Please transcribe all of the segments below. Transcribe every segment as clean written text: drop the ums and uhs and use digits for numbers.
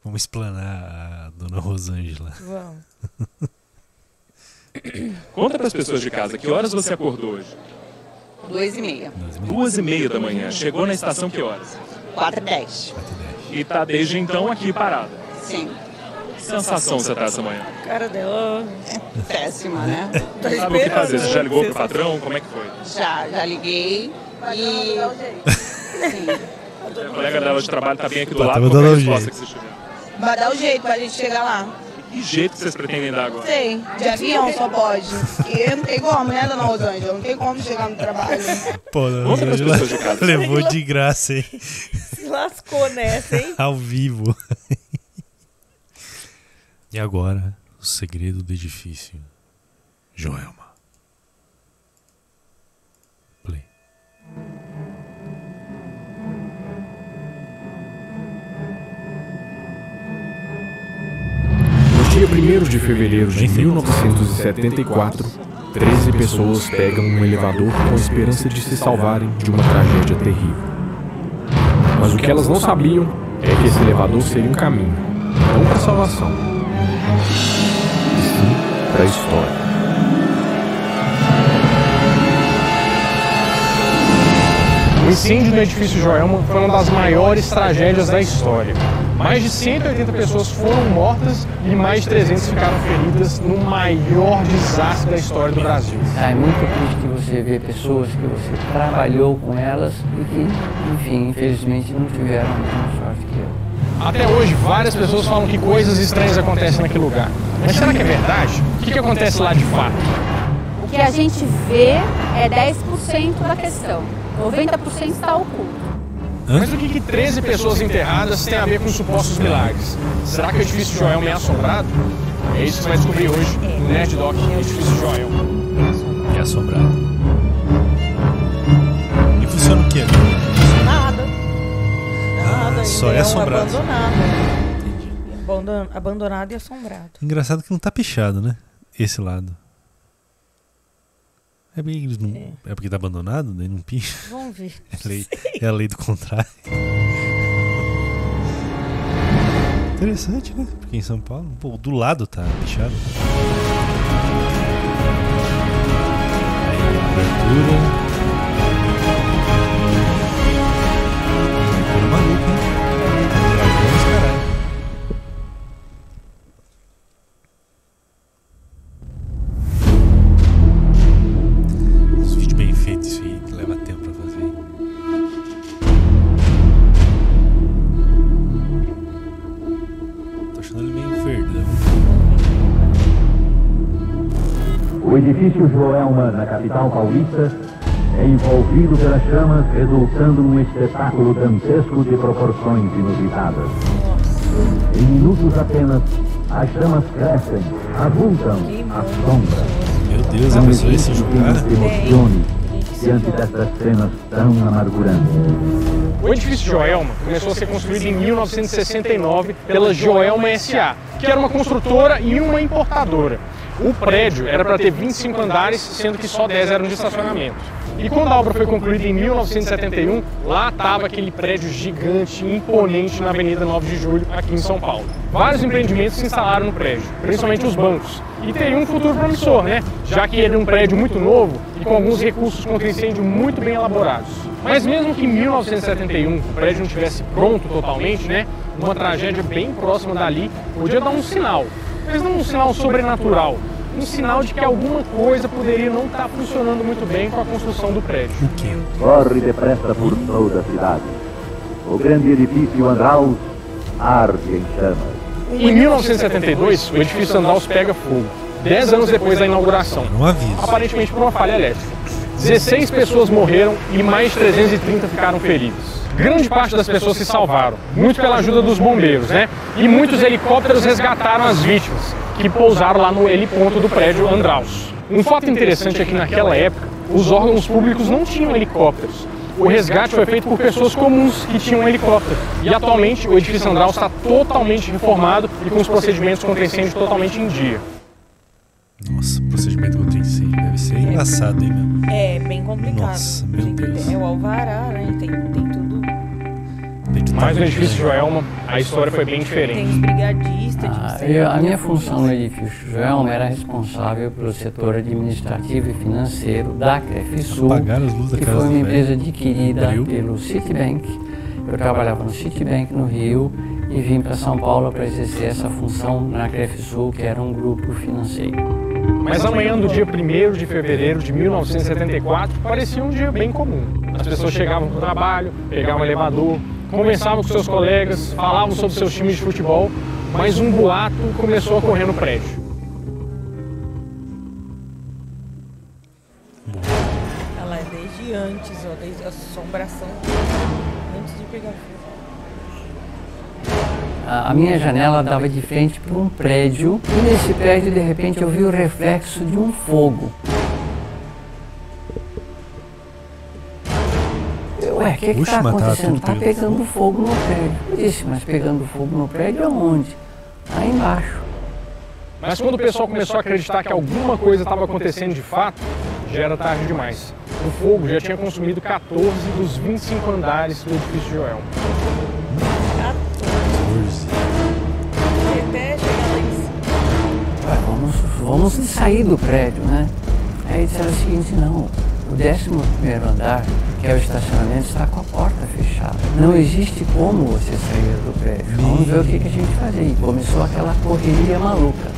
Vamos explanar a dona Rosângela. Vamos. Conta para as pessoas de casa, que horas você acordou hoje? 2h30. 2h30 da manhã. Chegou na estação que horas? 4h10. E tá desde então aqui parada. Sim. Que sensação você tá essa manhã? Cara dela. Péssima, né? Tá Sabe o que fazer? Você já ligou pro Você- patrão? Como é que foi? Já liguei e... Sim. A colega dela de trabalho tá bem aqui do Patrão lado. vai Qual é dar a um resposta jeito. que vocês tiveram? Vai dar o jeito pra gente chegar lá. Que jeito que vocês pretendem dar agora? Sei, de avião só pode. E não tem como, né, dona Rosângela? Não tem como chegar no trabalho. Pô, a dona Conta pras Rosângela pessoas de casa. levou de graça, hein? Se lascou nessa, hein? Ao vivo. E agora, o segredo do edifício. Joelma. Play. No dia 1º de fevereiro de 1974, 13 pessoas pegam um elevador com a esperança de se salvarem de uma tragédia terrível. Mas o que elas não sabiam é que esse elevador seria um caminho, não para a salvação, e sim para a história. O incêndio do edifício Joelma foi uma das maiores tragédias da história. Mais de 180 pessoas foram mortas e mais de 300 ficaram feridas no maior desastre da história do Brasil. É muito triste que você vê pessoas que você trabalhou com elas e que, enfim, infelizmente não tiveram a mesma sorte que eu. Até hoje, várias pessoas falam que coisas estranhas acontecem naquele lugar. Mas será que é verdade? O que acontece lá de fato? O que a gente vê é 10% da questão. 90% está oculto. Mas o que 13 pessoas enterradas tem a ver com supostos milagres? Será que o edifício Joelma é assombrado? É isso que você vai descobrir hoje no Nerd Doc Edifício Joelma. É assombrado. E funciona o quê? Nada. Nada. Só ele é um assombrado. abandonado. Entendi. Abandonado e assombrado. Engraçado que não tá pichado, né? Esse lado. É bem, eles não, é porque tá abandonado, daí não picha. Vamos ver. É a lei do contrário. Interessante, né? Porque em São Paulo, pô, do lado tá pichado. Aí, abertura. Abertura maluca, hein? Dragões, caralho. Os vídeos bem feitos, isso aí leva tempo pra fazer. Tô achando ele meio verdão. O edifício Joelma, na capital paulista, é envolvido pelas chamas, resultando num espetáculo dantesco de proporções inusitadas. Em minutos apenas, as chamas crescem, avultam, assombram. Meu Deus, a Não pessoa ia existe se quem jogar? não se emocione diante dessas cenas tão amargurantes. O edifício Joelma começou a ser construído em 1969 pela Joelma S.A., que era uma construtora e uma importadora. O prédio era para ter 25 andares, sendo que só 10 eram de estacionamento. E quando a obra foi concluída em 1971, lá estava aquele prédio gigante, imponente na Avenida 9 de Julho, aqui em São Paulo. Vários empreendimentos se instalaram no prédio, principalmente os bancos. E teria um futuro promissor, né? Já que era um prédio muito novo e com alguns recursos contra incêndio muito bem elaborados. Mas mesmo que em 1971 o prédio não estivesse pronto totalmente, né? Uma tragédia bem próxima dali podia dar um sinal. Mas não um sinal sobrenatural. Um sinal de que alguma coisa poderia não estar funcionando muito bem com a construção do prédio. O quê? Corre depressa por toda a cidade. O grande edifício Andraus arde em chamas. Em 1972, o edifício Andraus pega fogo, 10 anos depois da inauguração, Não aviso. aparentemente por uma falha elétrica. 16 pessoas morreram e mais de 330 ficaram feridas. Grande parte das pessoas se salvaram, muito pela ajuda dos bombeiros, né? E muitos helicópteros resgataram as vítimas, que pousaram lá no heliponto do prédio Andraus. Um fato interessante é que naquela época, os órgãos públicos não tinham helicópteros. O resgate foi feito por pessoas comuns que tinham um helicóptero. E atualmente o edifício Andraus está totalmente reformado e com os procedimentos contra incêndio totalmente em dia. Nossa, procedimento contra incêndio deve ser engraçado, hein, meu? É bem complicado. Nossa, meu Tem que Deus. ter- É o alvará, né? Tem tudo. Tem de Mas no edifício Joelma, a história foi bem Tem diferente. os brigadistas. A minha função no edifício Joelma era responsável pelo setor administrativo e financeiro da Crefisul, Apagaram as luzes da que casa foi uma do empresa velho. adquirida Abriu. pelo Citibank. Eu trabalhava no Citibank no Rio e vim para São Paulo para exercer essa função na Crefisul, que era um grupo financeiro. Mas a manhã do dia 1º de fevereiro de 1974 parecia um dia bem comum. As pessoas chegavam para o trabalho, pegavam o elevador, conversavam com seus colegas, falavam sobre seus times de futebol, mas um boato começou a correr no prédio. Ela é desde antes, ó, desde a assombração, antes de pegar fogo. A minha janela dava de frente para um prédio e nesse prédio, de repente, eu vi o reflexo de um fogo. Ué, o que Puxa, está mas tá acontecendo? tudo Está pegando pegando fogo no prédio. Eu disse, mas pegando fogo no prédio aonde? Lá embaixo. Mas quando o pessoal começou a acreditar que alguma coisa estava acontecendo de fato, já era tarde demais. O fogo já tinha consumido 14 dos 25 andares do edifício Joelma. 14. E até chegar lá em cima. Ué, vamos sair do prédio, né? Aí disseram o seguinte, não, o 11º andar, que é o estacionamento, está com a porta fechada. Não existe como você sair do prédio. Vamos ver o que a gente faz aí. Começou aquela correria maluca.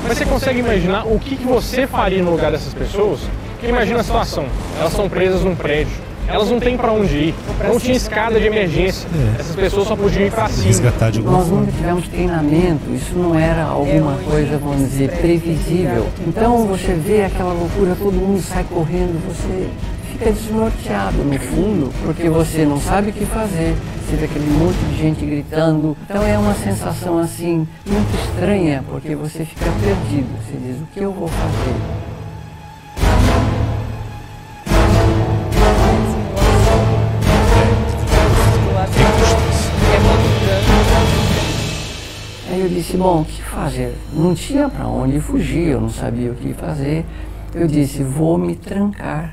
Mas você consegue imaginar o que você faria no lugar dessas pessoas? Porque imagina a situação, elas são presas num prédio, elas não têm para onde ir, não tinha escada de emergência, essas pessoas só podiam ir para cima. Resgatar de alguma Nós forma. nunca tivemos treinamento, isso não era alguma coisa, vamos dizer, previsível. Então você vê aquela loucura, todo mundo sai correndo, você fica desnorteado no fundo, porque você não sabe o que fazer. Você vê aquele monte de gente gritando. Então é uma sensação assim, muito estranha, porque você fica perdido. Você diz, o que eu vou fazer? Eu acho que é muito grande. Aí eu disse, bom, o que fazer? Não tinha para onde fugir, eu não sabia o que fazer. Eu disse, vou me trancar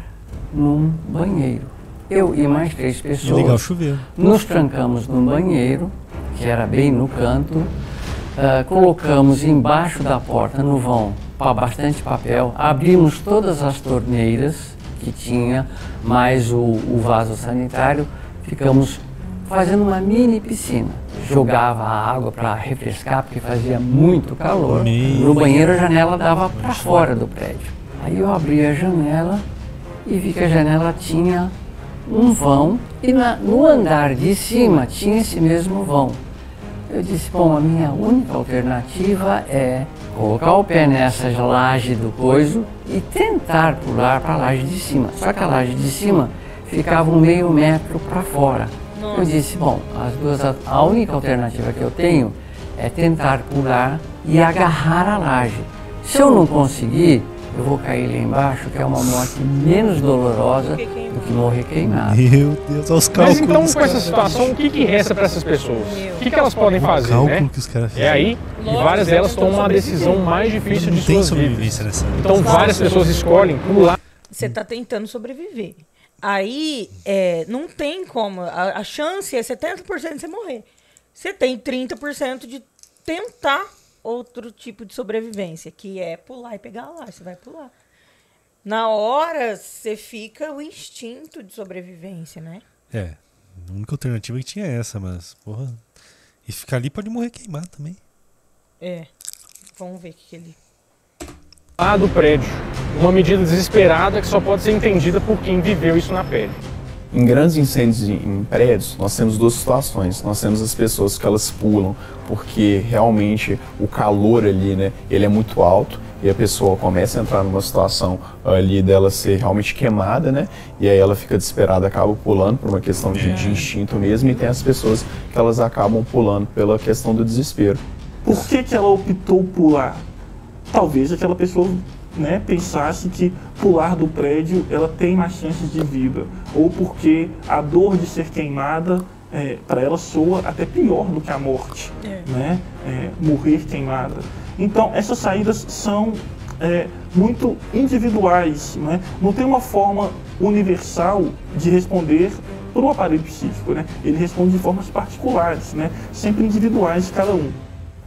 num banheiro. Eu e mais 3 Ligar o pessoas chuveiro. nos trancamos num banheiro, que era bem no canto, colocamos embaixo da porta, no vão, bastante papel, abrimos todas as torneiras que tinha, mais o vaso sanitário, ficamos fazendo uma mini piscina. Jogava a água para refrescar, porque fazia muito calor. No banheiro a janela dava para fora do prédio. Aí eu abri a janela e vi que a janela tinha um vão e no andar de cima tinha esse mesmo vão. Eu disse, bom, a minha única alternativa é colocar o pé nessa laje do coiso e tentar pular para a laje de cima. Só que a laje de cima ficava um meio metro para fora. Eu disse, bom, a única alternativa que eu tenho é tentar pular e agarrar a laje. Se eu não conseguir, eu vou cair lá embaixo, que é uma morte menos dolorosa do que morrer queimado. Meu Deus, olha os Mas cálculos. então, com essa situação, o que resta para essas pessoas? O que elas podem fazer, cálculo né? que os caras É fizeram. aí que várias delas tomam a decisão mais difícil de Não tem suas sobrevivência vidas. nessa. Então várias pessoas escolhem pular. Você está tentando sobreviver. Aí, não tem como. A chance é 70% de você morrer. Você tem 30% de tentar outro tipo de sobrevivência, que é pular e pegar lá. Você vai pular. Na hora, você fica o instinto de sobrevivência, né? É, a única alternativa que tinha é essa, mas, porra. E ficar ali pode morrer queimado também. Vamos ver o que ele... Lá do prédio. Uma medida desesperada que só pode ser entendida por quem viveu isso na pele. Em grandes incêndios em prédios, nós temos 2 situações. Nós temos as pessoas que elas pulam porque realmente o calor ali, né, ele é muito alto e a pessoa começa a entrar numa situação ali dela ser realmente queimada, né, e aí ela fica desesperada, acaba pulando por uma questão de instinto mesmo, e tem as pessoas que elas acabam pulando pela questão do desespero. Por que ela optou pular? Talvez aquela pessoa, né, pensasse que pular do prédio ela tem mais chances de vida, ou porque a dor de ser queimada para ela soa até pior do que a morte, né? Morrer queimada. Então essas saídas são muito individuais, né? Não tem uma forma universal de responder para o aparelho psíquico, né? Ele responde de formas particulares, né? Sempre individuais de cada um.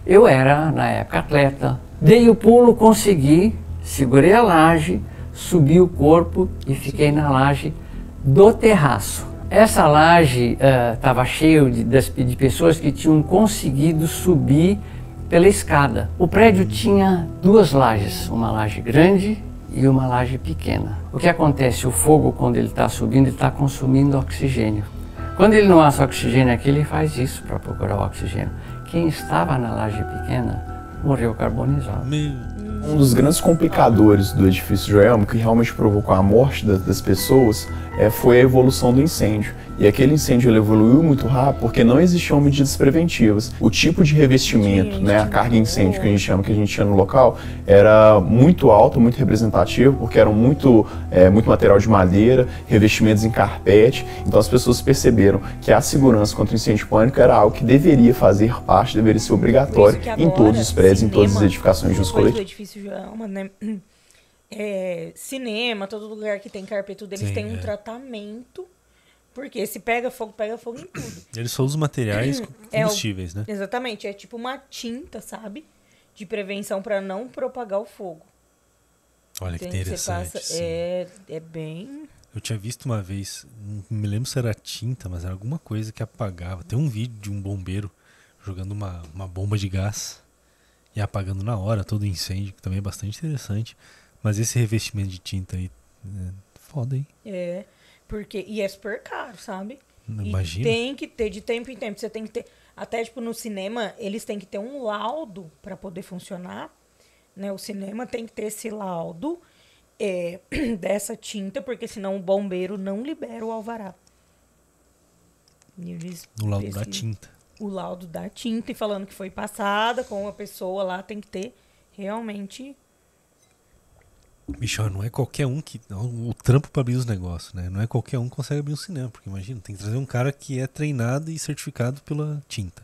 Eu era, na época, atleta. Dei o pulo, consegui, segurei a laje, subi o corpo e fiquei na laje do terraço. Essa laje estava cheia de pessoas que tinham conseguido subir pela escada. O prédio tinha duas lajes, uma laje grande e uma laje pequena. O que acontece? O fogo, quando ele está subindo, ele está consumindo oxigênio. Quando ele não acha oxigênio aqui, ele faz isso para procurar o oxigênio. Quem estava na laje pequena morreu carbonizado. Um dos grandes complicadores do edifício Joelma, que realmente provocou a morte das pessoas, foi a evolução do incêndio. E aquele incêndio ele evoluiu muito rápido porque não existiam medidas preventivas. O tipo de revestimento, né, a carga incêndio que a gente chama, que a gente tinha no local, era muito alto, muito representativo, porque era muito material de madeira, revestimentos em carpete. Então as pessoas perceberam que a segurança contra o incêndio e pânico era algo que deveria fazer parte, deveria ser obrigatório em todos os prédios, em todas as edificações de uso coletivo. Do edifício Joelma, né? Cinema, todo lugar que tem carpete, eles têm um tratamento. Porque se pega fogo em tudo. Eles só usam materiais combustíveis, né? Exatamente. É tipo uma tinta, sabe? De prevenção para não propagar o fogo. Olha que interessante. É bem... Eu tinha visto uma vez, não me lembro se era tinta, mas era alguma coisa que apagava. Tem um vídeo de um bombeiro jogando uma bomba de gás e apagando na hora todo o incêndio, que também é bastante interessante. Mas esse revestimento de tinta aí, foda, hein? E é super caro, sabe? Imagina. E tem que ter, de tempo em tempo, você tem que ter... Até, tipo, no cinema, eles têm que ter um laudo para poder funcionar, né? O cinema tem que ter esse laudo dessa tinta, porque senão o bombeiro não libera o alvará. O laudo da tinta. O laudo da tinta, e falando que foi passada com uma pessoa lá, tem que ter realmente... Bicho, não é qualquer um que... O trampo para abrir os negócios, né? Não é qualquer um que consegue abrir um cinema, porque imagina, tem que trazer um cara que é treinado e certificado pela tinta.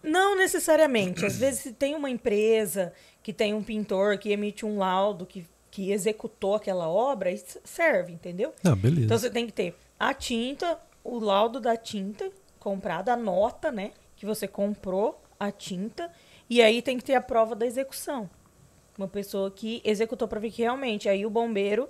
Não necessariamente. Às vezes tem uma empresa que tem um pintor que emite um laudo que executou aquela obra e serve, entendeu? Beleza. Então você tem que ter a tinta, o laudo da tinta comprada, a nota, né? Que você comprou a tinta, e aí tem que ter a prova da execução. Uma pessoa que executou para ver que realmente aí o bombeiro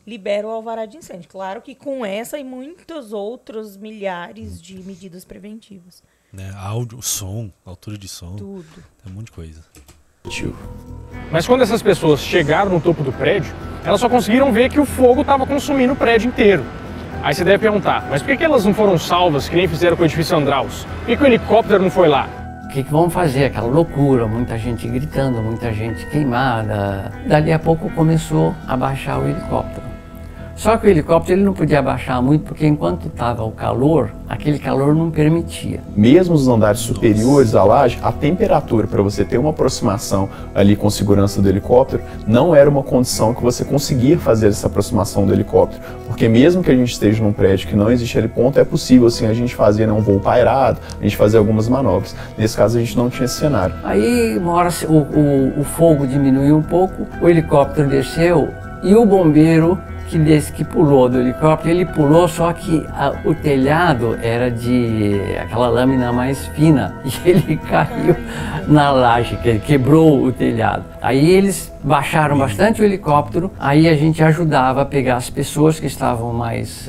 libera o alvará de incêndio. Claro que com essa e muitos outros milhares de medidas preventivas. Né? Áudio, som, altura de som. Tudo. Tem um monte de coisa. Mas quando essas pessoas chegaram no topo do prédio, elas só conseguiram ver que o fogo estava consumindo o prédio inteiro. Aí você deve perguntar, mas por que elas não foram salvas, que nem fizeram com o edifício Andraus? Por que o helicóptero não foi lá? O que vão fazer? Aquela loucura, muita gente gritando, muita gente queimada. Dali a pouco começou a baixar o helicóptero. Só que o helicóptero ele não podia abaixar muito, porque enquanto estava o calor, aquele calor não permitia. Mesmo nos andares superiores à laje, a temperatura para você ter uma aproximação ali com segurança do helicóptero não era uma condição que você conseguia fazer essa aproximação do helicóptero. Porque mesmo que a gente esteja num prédio que não existe heliponto, é possível assim, a gente fazer um voo pairado, a gente fazer algumas manobras. Nesse caso a gente não tinha esse cenário. Aí uma hora o fogo diminuiu um pouco, o helicóptero desceu e o bombeiro que pulou do helicóptero, ele pulou, só que o telhado era de aquela lâmina mais fina e ele caiu na laje, quebrou o telhado. Aí eles baixaram bastante o helicóptero, aí a gente ajudava a pegar as pessoas que estavam mais,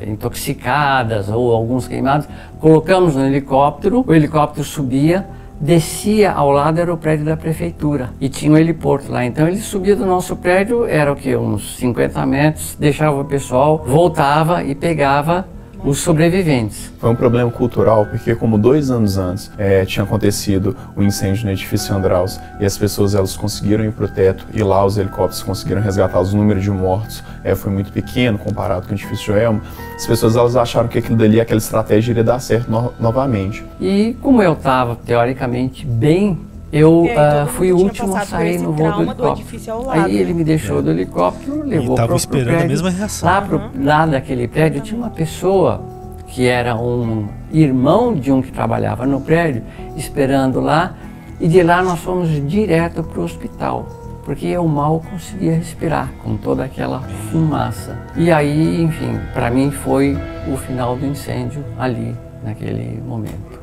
intoxicadas ou alguns queimados, colocamos no helicóptero, o helicóptero subia, descia ao lado, era o prédio da prefeitura e tinha um heliporto lá, então ele subia do nosso prédio, era o que, uns 50 metros, deixava o pessoal, voltava e pegava os sobreviventes. Foi um problema cultural, porque como 2 anos antes tinha acontecido o incêndio no edifício Andraus e as pessoas elas conseguiram ir para o teto e lá os helicópteros conseguiram resgatar, os números de mortos foi muito pequeno comparado com o edifício Joelma, as pessoas elas acharam que aquilo dali, aquela estratégia iria dar certo novamente. E como eu estava teoricamente bem, eu fui o último a sair no voo do helicóptero. Aí ele me deixou do helicóptero, levou para o esperando prédio. A mesma reação. Lá daquele prédio tinha uma pessoa que era um irmão de um que trabalhava no prédio, esperando lá. E de lá nós fomos direto para o hospital porque eu mal conseguia respirar com toda aquela fumaça. E aí, enfim, para mim foi o final do incêndio ali, naquele momento.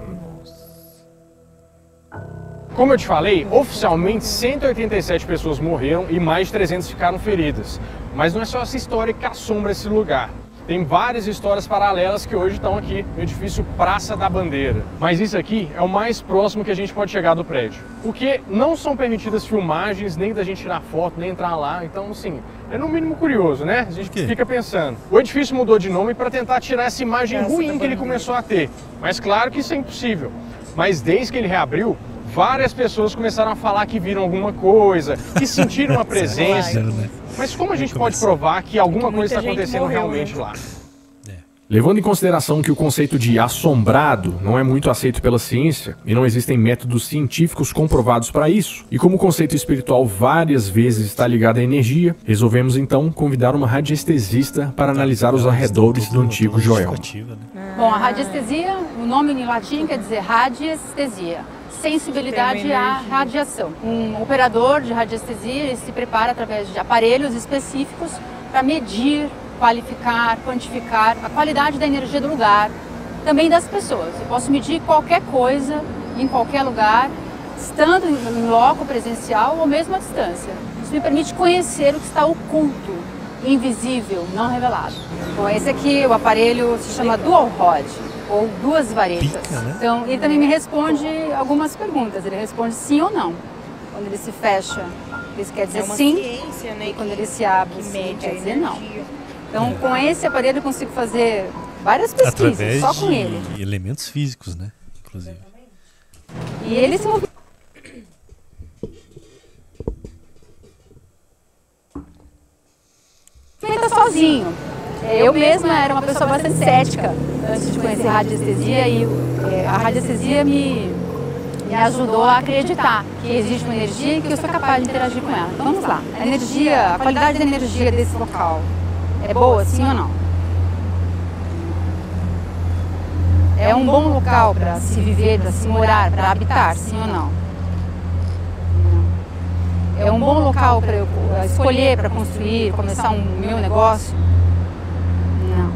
Como eu te falei, oficialmente 187 pessoas morreram e mais de 300 ficaram feridas. Mas não é só essa história que assombra esse lugar. Tem várias histórias paralelas que hoje estão aqui no edifício Praça da Bandeira. Mas isso aqui é o mais próximo que a gente pode chegar do prédio. Porque não são permitidas filmagens, nem da gente tirar foto, nem entrar lá. Então, assim, é no mínimo curioso, né? A gente fica pensando. O edifício mudou de nome para tentar tirar essa imagem ruim que ele começou a ter. Mas claro que isso é impossível. Mas desde que ele reabriu, várias pessoas começaram a falar que viram alguma coisa, que sentiram uma presença. Mas como a gente pode provar que alguma coisa está acontecendo realmente lá? Levando em consideração que o conceito de assombrado não é muito aceito pela ciência e não existem métodos científicos comprovados para isso, e como o conceito espiritual várias vezes está ligado à energia, resolvemos então convidar uma radiestesista para analisar os arredores do antigo Joelma. Bom, a radiestesia, o nome em latim quer dizer radiestesia. Sensibilidade à radiação. Um operador de radiestesia ele se prepara através de aparelhos específicos para medir, qualificar, quantificar a qualidade da energia do lugar, também das pessoas. Eu posso medir qualquer coisa, em qualquer lugar, estando em loco presencial ou mesmo à distância. Isso me permite conhecer o que está oculto, invisível, não revelado. Bom, esse aqui, o aparelho se chama Dual Rod, ou duas varetas. Então, ele também me responde algumas perguntas. Ele responde sim ou não. Quando ele se fecha, isso quer dizer sim. Ciência, né? E quando ele se abre, sim, quer dizer não. Então, com esse aparelho eu consigo fazer várias pesquisas, através só com ele. De elementos físicos, né? Inclusive. E ele se movimenta sozinho. Eu mesma era uma pessoa bastante cética antes de conhecer a radiestesia e a radiestesia me ajudou a acreditar que existe uma energia e que eu sou capaz de interagir com ela. Então vamos lá. A energia, a qualidade da energia desse local é boa, sim ou não? É um bom local para se viver, para se morar, para habitar, sim ou não? É um bom local para eu escolher, para construir, começar um meu negócio? Não.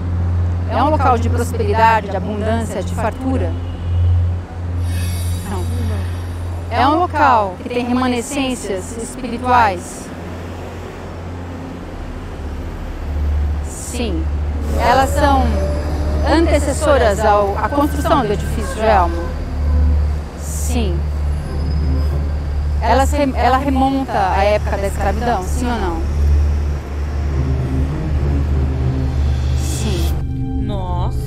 É um local de prosperidade, de abundância, de fartura? Não. É um local que tem remanescências espirituais? Sim. Elas são antecessoras à construção do edifício Joelma? Sim. Ela remonta à época da escravidão, sim ou não? Sim. Nossa,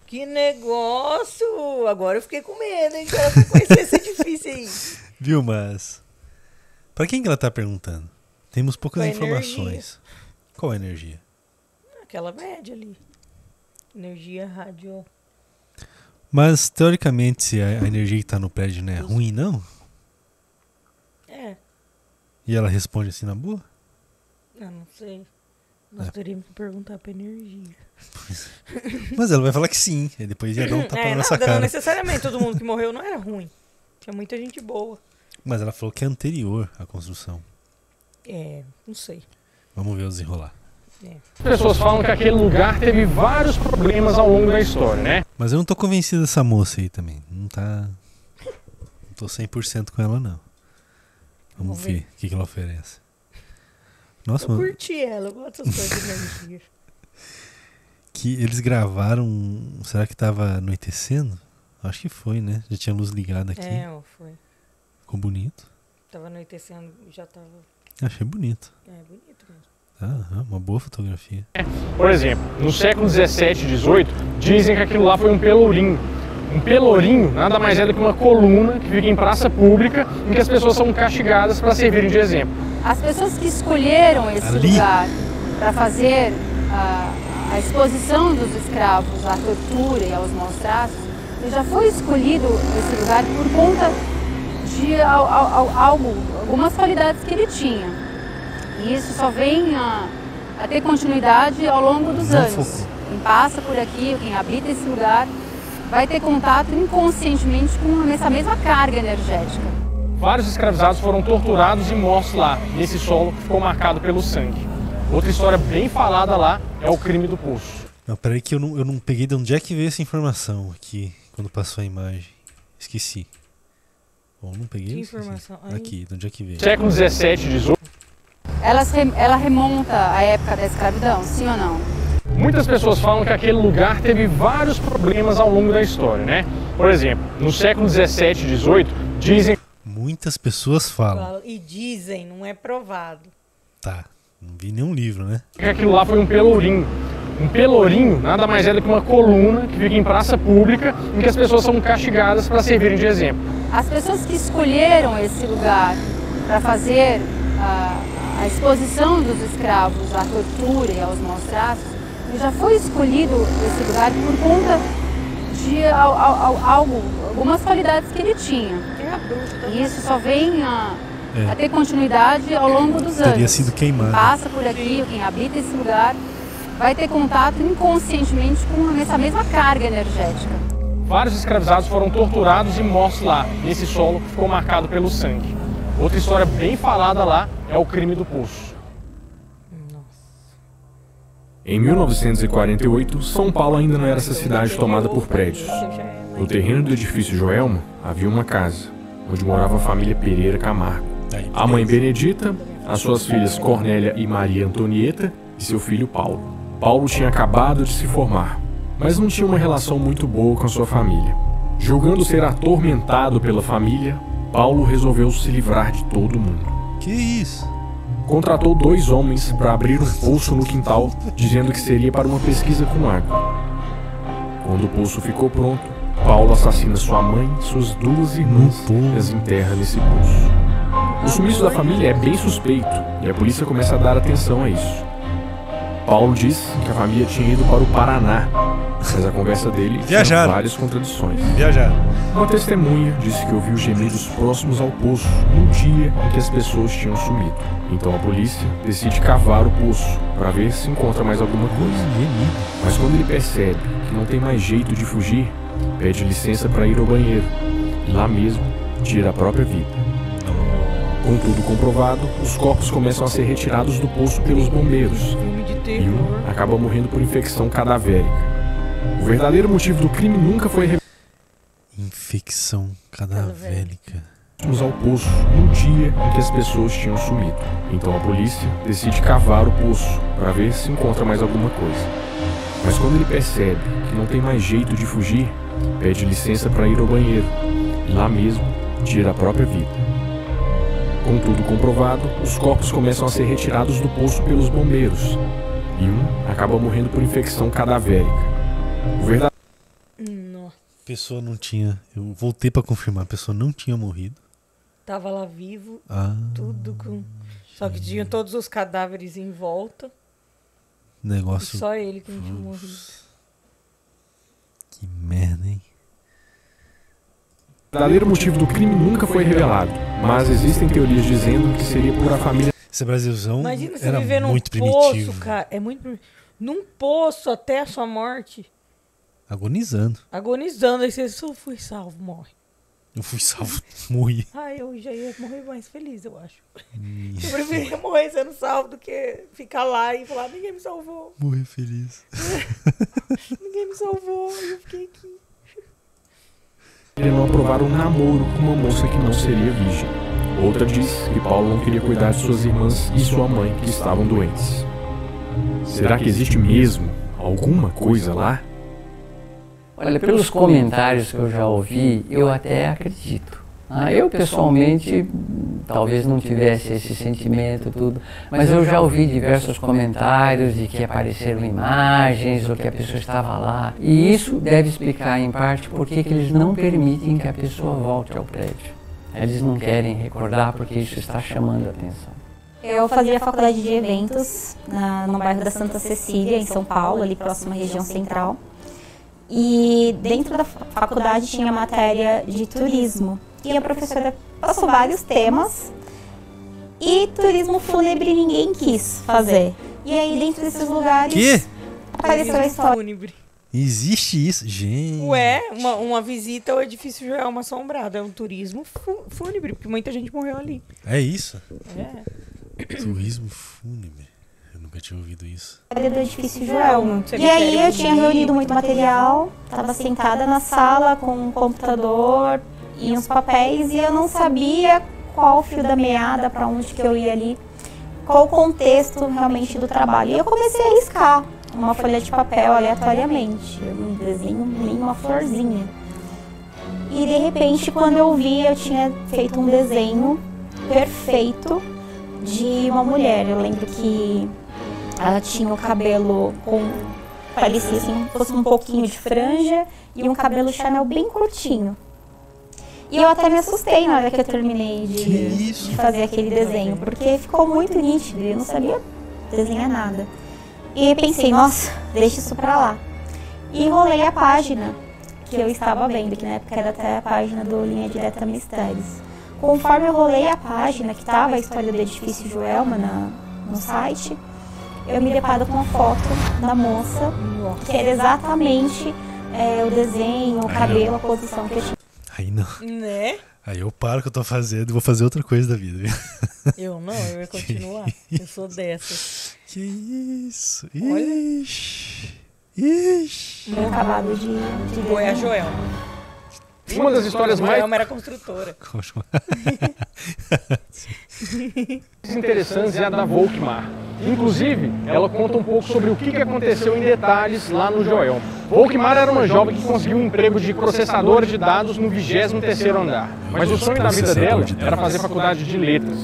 que negócio! Agora eu fiquei com medo, hein? Quero conhecer esse edifício aí. Viu, mas... Pra quem que ela tá perguntando? Temos poucas informações. Energia. Qual a energia? Aquela média ali. Energia rádio. Mas, teoricamente, se a energia que tá no prédio não é ruim, não? É. E ela responde assim na boa? Eu não sei. Nós teríamos que perguntar pra energia. Mas ela vai falar que sim. E depois ia dar um tapa na nossa cara. Não necessariamente todo mundo que morreu não era ruim. Tinha muita gente boa. Mas ela falou que é anterior à construção. É, não sei. Vamos ver o desenrolar. As pessoas falam que aquele lugar teve vários problemas ao longo da história, né? Mas eu não tô convencido dessa moça aí também. Não tá... Não tô 100% com ela, não. Vamos ver o que ela oferece. Nossa, eu curti ela, eu gosto dessas coisas de energia. Que eles gravaram... Será que tava anoitecendo? Acho que foi, né? Já tinha luz ligada aqui. É, foi. Ficou bonito. Tava anoitecendo, já tava... Achei bonito. É, bonito mesmo. Uma boa fotografia. Por exemplo, no século 17 e 18, dizem que aquilo lá foi um pelourinho. Um pelourinho nada mais é do que uma coluna que fica em praça pública em que as pessoas são castigadas para servirem de exemplo. As pessoas que escolheram esse lugar para fazer a exposição dos escravos à tortura e aos maus tratos, já foi escolhido esse lugar por conta de algumas qualidades que ele tinha. E isso só vem a ter continuidade ao longo dos anos. Quem passa por aqui, quem habita esse lugar, vai ter contato inconscientemente com essa mesma carga energética. Vários escravizados foram torturados e mortos lá, nesse solo que ficou marcado pelo sangue. Outra história bem falada lá é o crime do poço. Não, peraí que eu não peguei de onde é que veio essa informação aqui, quando passou a imagem. Esqueci. Bom, não peguei? Que informação? Aqui, de onde é que veio? Século 17, 18. Ela remonta à época da escravidão, sim ou não? Muitas pessoas falam que aquele lugar teve vários problemas ao longo da história, né? Por exemplo, no século 17 e 18, dizem... Muitas pessoas falam. E dizem, não é provado. Tá, não vi nenhum livro, né? Que aquilo lá foi um pelourinho. Um pelourinho nada mais é do que uma coluna que fica em praça pública em que as pessoas são castigadas para servirem de exemplo. As pessoas que escolheram esse lugar para fazer a exposição dos escravos à tortura e aos maus tratos, já foi escolhido esse lugar por conta de algumas qualidades que ele tinha. E isso só vem a ter continuidade ao longo dos anos. Teria sido queimado. Quem passa por aqui, quem habita esse lugar, vai ter contato inconscientemente com essa mesma carga energética. Vários escravizados foram torturados e mortos lá, nesse solo que ficou marcado pelo sangue. Outra história bem falada lá é o crime do poço. Em 1948, São Paulo ainda não era essa cidade tomada por prédios. No terreno do edifício Joelma havia uma casa, onde morava a família Pereira Camargo. A mãe Benedita, as suas filhas Cornélia e Maria Antonieta e seu filho Paulo. Paulo tinha acabado de se formar, mas não tinha uma relação muito boa com a sua família. Julgando ser atormentado pela família, Paulo resolveu se livrar de todo mundo. Que isso? Contratou 2 homens para abrir um poço no quintal, dizendo que seria para uma pesquisa com água. Quando o poço ficou pronto, Paulo assassina sua mãe e suas 2 irmãs e as enterra nesse poço. O sumiço da família é bem suspeito e a polícia começa a dar atenção a isso. Paulo diz que a família tinha ido para o Paraná, mas a conversa dele tinha várias contradições. Uma testemunha disse que ouviu gemidos próximos ao poço no dia em que as pessoas tinham sumido. Então a polícia decide cavar o poço para ver se encontra mais alguma coisa. Mas quando ele percebe que não tem mais jeito de fugir, pede licença para ir ao banheiro e lá mesmo tira a própria vida. Com tudo comprovado, os corpos começam a ser retirados do poço pelos bombeiros e um acaba morrendo por infecção cadavérica. O verdadeiro motivo do crime nunca foi revelado. Infecção cadavérica. Ao poço no dia em que as pessoas tinham sumido. Então a polícia decide cavar o poço para ver se encontra mais alguma coisa. Mas quando ele percebe que não tem mais jeito de fugir, pede licença para ir ao banheiro e lá mesmo tira a própria vida. Com tudo comprovado, os corpos começam a ser retirados do poço pelos bombeiros e um acaba morrendo por infecção cadavérica. O verdadeiro... A pessoa não tinha... Eu voltei pra confirmar, a pessoa não tinha morrido. Tava lá vivo, tudo com... Só que tinha todos os cadáveres em volta. Negócio... E só ele que não tinha morrido. Que merda, hein? O verdadeiro motivo do crime nunca foi revelado, mas existem teorias dizendo que seria por a família... Esse Brasilzão imagina você era viver num muito poço, primitivo. cara. É muito... Num poço até a sua morte. Agonizando. Agonizando. Aí você só fui salvo, morre. Eu fui salvo, morri. Eu já ia morrer mais feliz, eu acho. Eu preferia morrer sendo salvo do que ficar lá e falar, ninguém me salvou. Morrer feliz. Ninguém me salvou, eu fiquei aqui. Ele não aprovar um namoro com uma moça que não seria virgem. Outra diz que Paulo não queria cuidar de suas irmãs e sua mãe que estavam doentes. Será que existe mesmo alguma coisa lá? Olha, pelos comentários que eu já ouvi, eu até acredito. Eu pessoalmente talvez não tivesse esse sentimento tudo, mas eu já ouvi diversos comentários de que apareceram imagens ou que a pessoa estava lá. E isso deve explicar em parte por que eles não permitem que a pessoa volte ao prédio. Eles não querem recordar porque isso está chamando a atenção. Eu fazia faculdade de eventos no bairro da Santa Cecília, em São Paulo, ali próximo à região central. E dentro da faculdade tinha matéria de turismo. E a professora passou vários temas e turismo fúnebre ninguém quis fazer. E aí dentro desses lugares apareceu a história. Existe isso? Gente. Ué, uma visita ao edifício Joelma assombrado. É um turismo fúnebre, porque muita gente morreu ali. É isso? É. Turismo fúnebre. Eu nunca tinha ouvido isso. Do edifício Joelma. E aí eu tinha reunido muito material, estava sentada na sala com um computador e uns papéis e eu não sabia qual o fio da meada, para onde que eu ia ali, qual o contexto realmente do trabalho. E eu comecei a riscar uma folha de papel aleatoriamente, eu não desenho nenhuma florzinha. E de repente, quando eu vi, eu tinha feito um desenho perfeito de uma mulher. Eu lembro que ela tinha o cabelo parecia assim, fosse um pouquinho de franja e um cabelo Chanel bem curtinho. E eu até me assustei na hora que eu terminei de fazer aquele desenho, porque ficou muito nítido e eu não sabia desenhar nada. E pensei, nossa, deixa isso pra lá. E rolei a página que eu estava vendo, que na época era até a página do Linha Direta Mistérios. Conforme eu rolei a página, que estava a história do edifício Joelma no site, eu me deparo com uma foto da moça, que era exatamente o desenho, o cabelo, a posição que eu tinha. Aí não. Né? Aí eu paro o que eu tô fazendo e vou fazer outra coisa da vida. Eu não, eu ia continuar. Eu sou dessas. Que isso? Olha. Ixi. Meu acabado de Foi a Joelma. Uma das histórias mais... Joelma era construtora. interessantes é a da Volkmar. Inclusive, ela conta um pouco sobre o que aconteceu em detalhes lá no Joelma. Volkmar era uma jovem que conseguiu um emprego de processadora de dados no 23º andar. Mas o sonho da vida dela era fazer faculdade de letras.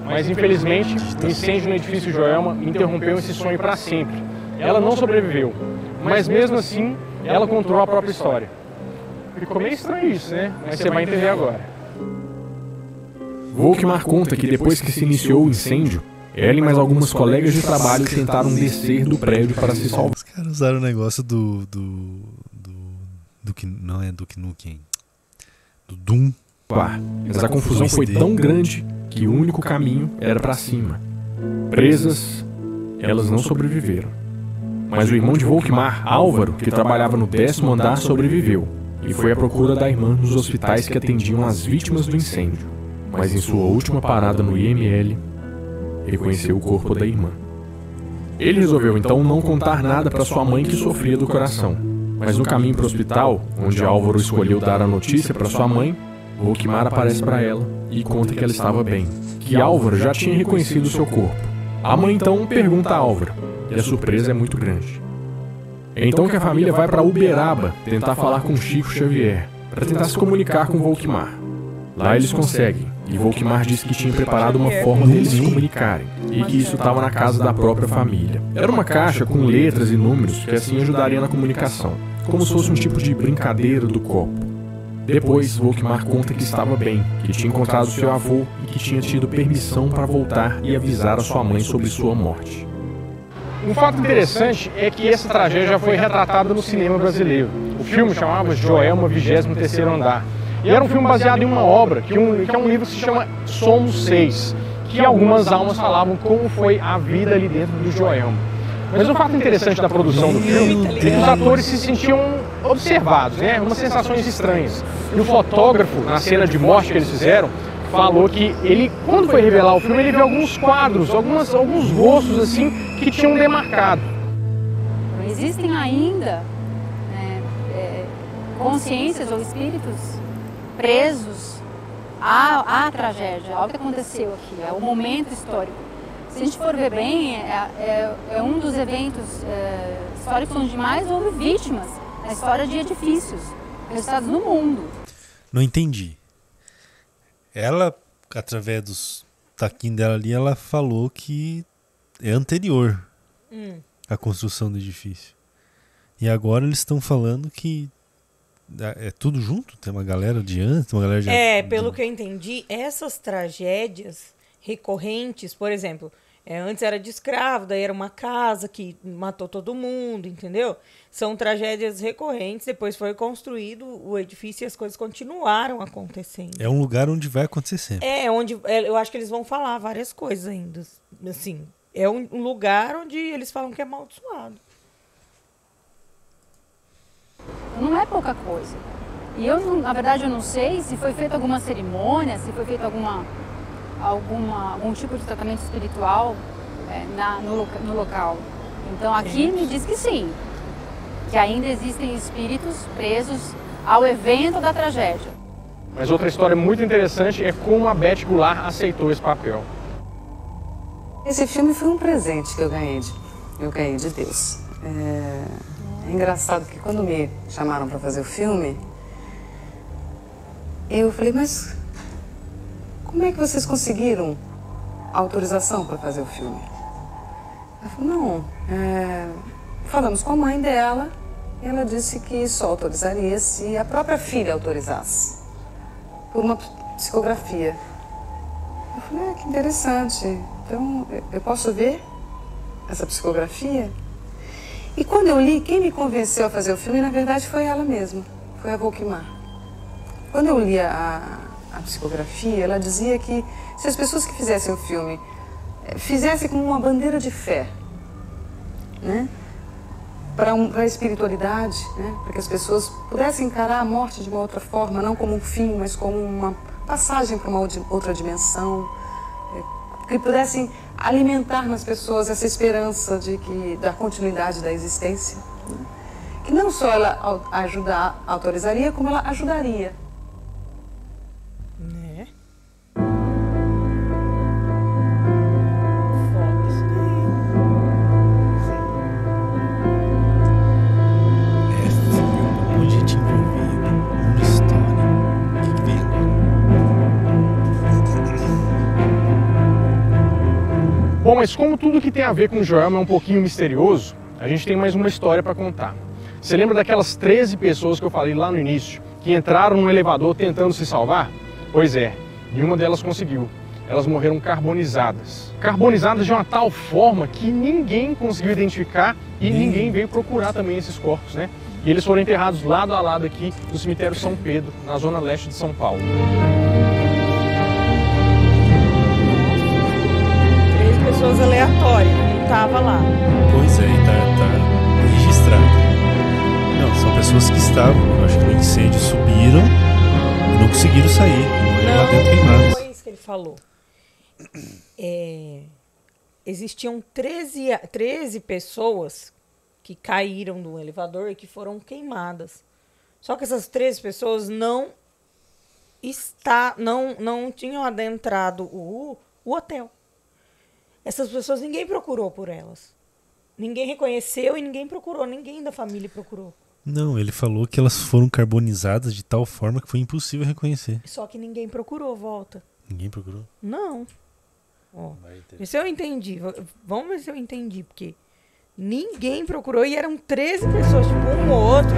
Mas infelizmente, o incêndio no edifício Joelma interrompeu esse sonho para sempre. Ela não sobreviveu, mas mesmo assim, ela contou a própria história. Ficou meio estranho isso, né? Mas você vai entender agora. Volkmar conta que depois que se iniciou o incêndio, ela e mais algumas colegas de trabalho tentaram descer do prédio para se salvar. Os caras usaram o negócio do que não é do Nukem, do Doom. Mas a confusão foi tão grande que o único caminho era para cima. Presas, elas não sobreviveram. Mas o irmão de Volkmar, Álvaro, que trabalhava no 10º andar, sobreviveu e foi à procura da irmã nos hospitais que atendiam as vítimas do incêndio. Mas em sua última parada no IML, reconheceu o corpo da irmã. Ele resolveu então não contar nada para sua mãe que sofria do coração. Mas no caminho para o hospital, onde Álvaro escolheu dar a notícia para sua mãe, Volkmar aparece para ela e conta que ela estava bem, que Álvaro já tinha reconhecido seu corpo. A mãe então pergunta a Álvaro, e a surpresa é muito grande. É então que a família vai para Uberaba tentar falar com Chico Xavier, para tentar se comunicar com Volkmar. Lá eles conseguem, e Volkmar disse que tinha preparado uma forma deles se comunicarem, e que isso estava na casa da própria família. Era uma caixa com letras e números que assim ajudaria na comunicação, como se fosse um tipo de brincadeira do copo. Depois, Volkmar conta que estava bem, que tinha encontrado seu avô e que tinha tido permissão para voltar e avisar a sua mãe sobre sua morte. Um fato interessante é que essa tragédia já foi retratada no cinema brasileiro. O filme chamava Joelma, 23º andar. E era um filme baseado em uma obra, que é um livro que se chama Somos Seis, que algumas almas falavam como foi a vida ali dentro do Joelma. Mas o fato interessante da produção do filme é que os atores se sentiam observados, né? Umas sensações estranhas. E o fotógrafo, na cena de morte que eles fizeram, falou que ele, quando foi revelar o filme, ele viu alguns quadros, alguns rostos assim, que tinham demarcado. Existem ainda consciências ou espíritos presos à tragédia, ao que aconteceu aqui, ao momento histórico. Se a gente for ver bem, é um dos eventos históricos onde mais houve vítimas na história de edifícios registrados no mundo. Não entendi. Ela, através dos taquinhos dela ali, ela falou que é anterior à construção do edifício. E agora eles estão falando que é tudo junto? Tem uma galera de antes, uma galera de... Pelo que eu entendi, essas tragédias recorrentes, por exemplo, antes era de escravo, daí era uma casa que matou todo mundo, entendeu? São tragédias recorrentes, depois foi construído o edifício e as coisas continuaram acontecendo. É um lugar onde vai acontecer sempre. Eu acho que eles vão falar várias coisas ainda, assim. É um lugar onde eles falam que é amaldiçoado. não é pouca coisa. E eu, na verdade, eu não sei se foi feita alguma cerimônia, se foi feito algum tipo de tratamento espiritual no local. Então aqui me diz que sim, que ainda existem espíritos presos ao evento da tragédia. Mas outra história muito interessante é como a Beth Goulart aceitou esse papel. Esse filme foi um presente que eu ganhei de Deus. É engraçado que quando me chamaram para fazer o filme, eu falei, mas como é que vocês conseguiram a autorização para fazer o filme? Ela falou, não, falamos com a mãe dela e ela disse que só autorizaria se a própria filha autorizasse, por uma psicografia. Eu falei, que interessante, então eu posso ver essa psicografia? E quando eu li, quem me convenceu a fazer o filme, na verdade, foi ela mesma, foi a Volkmar. Quando eu li a psicografia, ela dizia que se as pessoas que fizessem o filme fizessem como uma bandeira de fé, né? Para a espiritualidade, né? Para que as pessoas pudessem encarar a morte de uma outra forma, não como um fim, mas como uma passagem para uma outra dimensão, que pudessem alimentar nas pessoas essa esperança da continuidade da existência, né? Que não só ela autorizaria, como ela ajudaria. Né? Onde te envolvido, onde história, o que vem agora? Bom, mas como tudo que tem a ver com Joelma é um pouquinho misterioso, a gente tem mais uma história para contar. Você lembra daquelas 13 pessoas que eu falei lá no início, que entraram no elevador tentando se salvar? Pois é, nenhuma delas conseguiu. Elas morreram carbonizadas. Carbonizadas de uma tal forma que ninguém conseguiu identificar e ninguém veio procurar também esses corpos, né? E eles foram enterrados lado a lado aqui no cemitério São Pedro, na zona leste de São Paulo. 3 pessoas aleatórias, não tava lá. Pois é, tá registrado. Não, são pessoas que estavam, eu acho que no incêndio subiram e não conseguiram sair. Morreram lá dentro queimadas. Não foi isso que ele falou. Existiam 13 pessoas que caíram do elevador e que foram queimadas. Só que essas 13 pessoas não tinham adentrado o hotel. Essas pessoas, ninguém procurou por elas. Ninguém reconheceu e ninguém procurou. Ninguém da família procurou. Não, ele falou que elas foram carbonizadas de tal forma que foi impossível reconhecer. Só que ninguém procurou, volta. Ninguém procurou? Não. Ó, vê se eu entendi. Vamos ver se eu entendi, porque ninguém procurou e eram 13 pessoas, tipo um ou outro,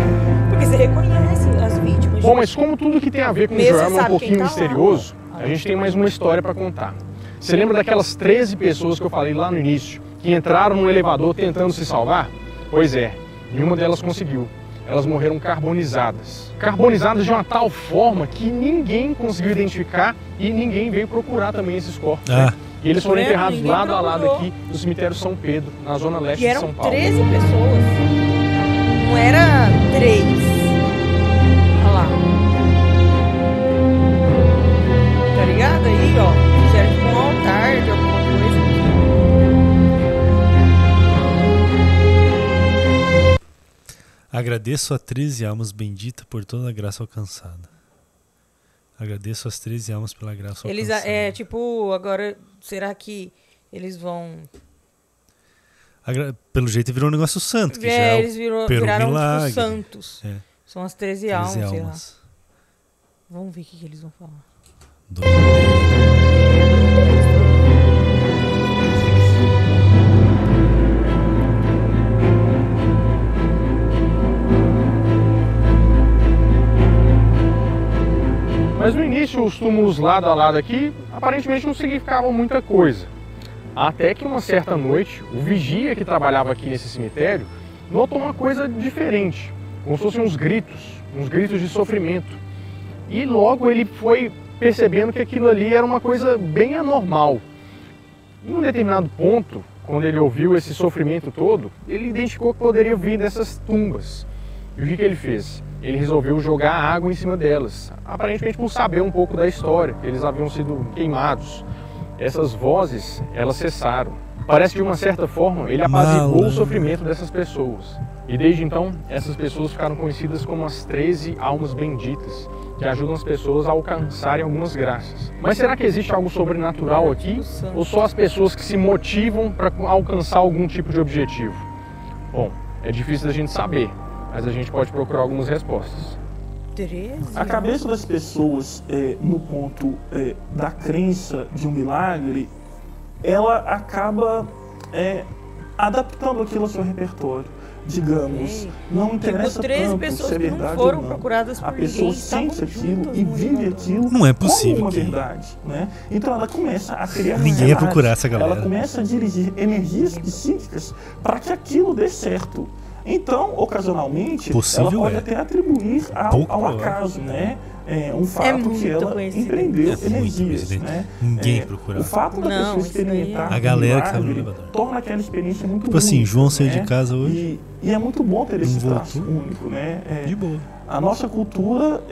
porque você reconhece as vítimas. Bom, mas como tudo que tem a ver com Joelma é um pouquinho misterioso, a gente tem mais uma história para contar. Você lembra daquelas 13 pessoas que eu falei lá no início, que entraram no elevador tentando se salvar? Pois é, nenhuma delas conseguiu. Elas morreram carbonizadas. Carbonizadas de uma tal forma que ninguém conseguiu identificar e ninguém veio procurar também esses corpos. Né? E eles foram enterrados lado a lado aqui no cemitério São Pedro, na zona leste de São Paulo. E eram 13 pessoas. Não era 3. Olha lá. Tá ligado aí, ó? Fizeram tipo um altar de alguma coisa. Agradeço a 13 almas bendita por toda a graça alcançada. Agradeço as 13 almas pela graça alcançada. Tipo, agora, será que eles vão... Pelo jeito virou um negócio santo. Que já eles viraram tipo santos. É. São as 13 almas, sei lá. Vamos ver o que eles vão falar. Mas no início os túmulos lado a lado aqui aparentemente não significavam muita coisa. Até que uma certa noite, o vigia que trabalhava aqui nesse cemitério notou uma coisa diferente, como se fossem uns gritos de sofrimento. E logo ele foi percebendo que aquilo ali era uma coisa bem anormal. Em um determinado ponto, quando ele ouviu esse sofrimento todo, ele identificou que poderia vir dessas tumbas. E o que ele fez? Ele resolveu jogar água em cima delas, aparentemente por saber um pouco da história, que eles haviam sido queimados. Essas vozes, elas cessaram. Parece que de uma certa forma ele apaziguou o sofrimento dessas pessoas. E desde então, essas pessoas ficaram conhecidas como as 13 almas benditas, que ajudam as pessoas a alcançarem algumas graças. Mas será que existe algo sobrenatural aqui? Ou só as pessoas que se motivam para alcançar algum tipo de objetivo? Bom, é difícil da gente saber, mas a gente pode procurar algumas respostas. A cabeça das pessoas, no ponto da crença de um milagre, ela acaba adaptando aquilo ao seu repertório. Digamos, não interessa tanto se é verdade ou não. A pessoa sente aquilo e vive aquilo não é possível como uma verdade, né? Então ela começa a criar ninguém ia procurar essa galera. Ela começa a dirigir energias psíquicas para que aquilo dê certo. Então, ocasionalmente, ela pode até atribuir ao acaso, né? Um fato que ela empreendeu energias, né? Ninguém procurava. O fato da pessoa experimentar a galera que estava no elevador torna aquela experiência muito tipo assim, João saiu de casa hoje e é muito bom ter esse traço único, né? De boa. A nossa cultura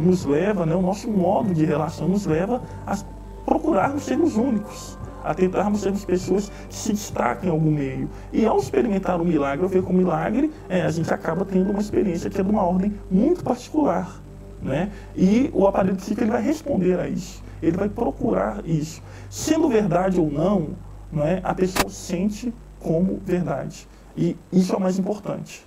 nos leva, né? O nosso modo de relação nos leva a procurarmos sermos únicos, a tentarmos sermos pessoas que se destacam em algum meio. E ao experimentar o milagre, ao ver com o milagre, a gente acaba tendo uma experiência que é de uma ordem muito particular, né? E o aparelho psíquico ele vai responder a isso, ele vai procurar isso. Sendo verdade ou não, a pessoa sente como verdade. E isso é o mais importante.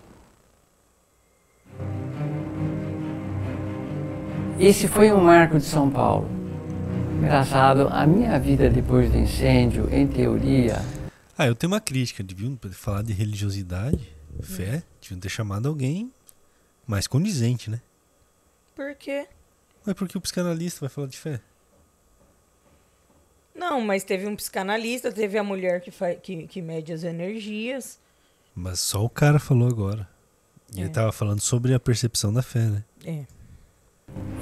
Esse foi um marco de São Paulo. Engraçado, a minha vida depois do incêndio, em teoria... eu tenho uma crítica, deviam falar de religiosidade, fé, deviam ter chamado alguém mais condizente, né? Por quê? É porque o psicanalista vai falar de fé. Não, mas teve um psicanalista, teve a mulher que mede as energias. Mas só o cara falou agora. E ele tava falando sobre a percepção da fé, né?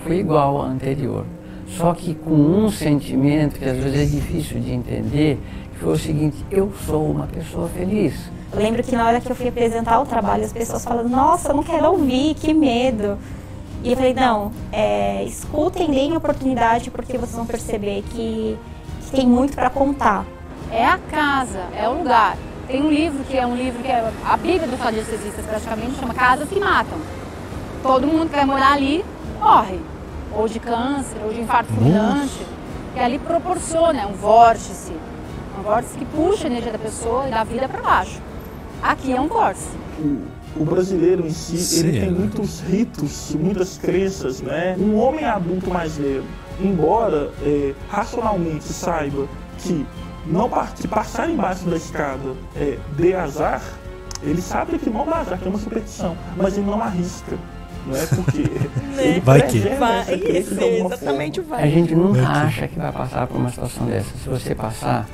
Foi igual ao anterior. Só que com um sentimento que às vezes é difícil de entender, que foi o seguinte: eu sou uma pessoa feliz. Eu lembro que na hora que eu fui apresentar o trabalho, as pessoas falaram, nossa, eu não quero ouvir, que medo. E eu falei, não, escutem, deem oportunidade, porque vocês vão perceber que tem muito para contar. É a casa, é o lugar. Tem um livro que é a Bíblia dos radiestesistas, praticamente, chama Casas que Matam. Todo mundo que vai morar ali morre. Ou de câncer, ou de infarto fulminante. Que ali proporciona um vórtice que puxa a energia da pessoa e da vida para baixo. Aqui é um vórtice. O brasileiro em si, ele tem muitos ritos, muitas crenças, né? Um homem adulto mais velho, embora racionalmente saiba que passar embaixo da escada dê azar, ele sabe que não dá azar, que é uma superstição, mas ele não arrisca. Não é porque ele vai que exatamente vai. A gente nunca acha que vai passar por uma situação dessa. Se você passar,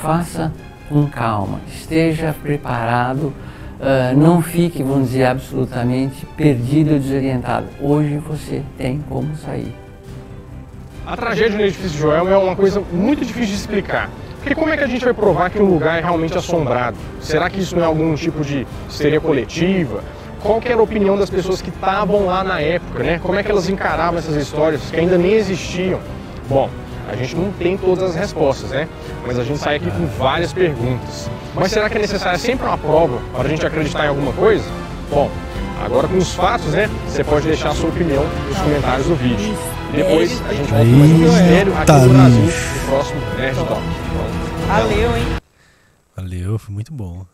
faça com calma, esteja preparado, não fique, vamos dizer, absolutamente perdido ou desorientado. Hoje você tem como sair. A tragédia no edifício Joelma é uma coisa muito difícil de explicar. Porque como é que a gente vai provar que um lugar é realmente assombrado? Será que isso não é algum tipo de histeria coletiva? Qual que era a opinião das pessoas que estavam lá na época, né? Como é que elas encaravam essas histórias que ainda nem existiam? Bom, a gente não tem todas as respostas, né? Mas a gente sai aqui com várias perguntas. Mas será que é necessária sempre uma prova para a gente acreditar em alguma coisa? Bom, agora com os fatos, né? Você pode deixar a sua opinião nos comentários do vídeo. E depois a gente volta com mais um mistério aqui no Brasil, no próximo Nerd Talk. Valeu, hein? Valeu, foi muito bom.